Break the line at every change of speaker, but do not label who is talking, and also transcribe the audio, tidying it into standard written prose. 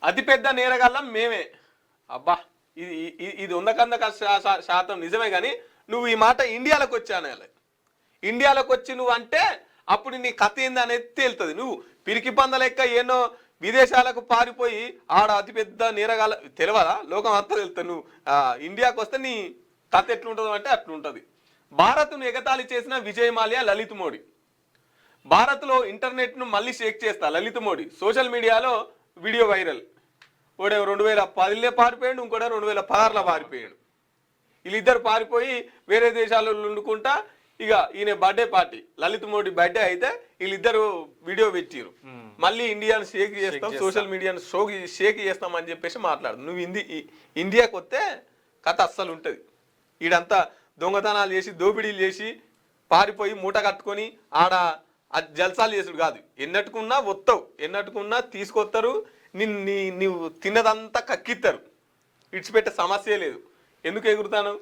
అతిపెద్ద నేరగాళ్ళం మేమే. అబ్బా, ఇది ఇది 100% నిజమే. కానీ నువ్వు ఈ మాట ఇండియాలోకి వచ్చాను, ఇండియాలోకి వచ్చి నువ్వు అంటే అప్పుడు నీ కథ ఏంది అనేది తేలుతుంది. నువ్వు పిరికి పంద లెక్క ఎన్నో విదేశాలకు పారిపోయి ఆడ అతిపెద్ద నేరగాల తెలియదా, లోకం అంతా తెలుస్తుంది. నువ్వు ఇండియాకు వస్తే నీ కథ ఎట్లుంటుందో అంటే అట్లుంటుంది. భారత్ను ఎగతాళి చేసిన విజయ్ మాల్యా, లలిత్ మోడీ. భారత్లో ఇంటర్నెట్ను మళ్ళీ షేక్ చేస్తా లలిత్ మోడీ. సోషల్ మీడియాలో వీడియో వైరల్. ఒకడే 2010లో పారిపోయాడు, ఇంకోటి 2016లో పారిపోయాడు. వీళ్ళిద్దరు పారిపోయి వేరే దేశాలలో వండుకుంటా. ఇక ఈయన birthday party, Lalit Modi birthday అయితే వీళ్ళిద్దరు వీడియో పెట్టిరు. మళ్ళీ ఇండియాను షేక్ చేస్తాం, సోషల్ మీడియాను షేక్ చేస్తాం అని చెప్పేసి మాట్లాడు. నువ్వు ఇండియాకి వస్తే కథ అస్సలు ఉంటుంది. ఈడంతా దొంగతనాలు చేసి దోపిడీలు చేసి పారిపోయి మూట కట్టుకొని ఆడ జల్సాలు చేసుడు కాదు. ఎన్నట్టుకున్నా వస్తావు, ఎన్నట్టుకున్నా తీసుకొస్తారు. నీవు తిన్నదంతా కక్కిస్తారు, ఇడిచిపెట్టే సమస్య లేదు. ఎందుకు ఎగురుతాను?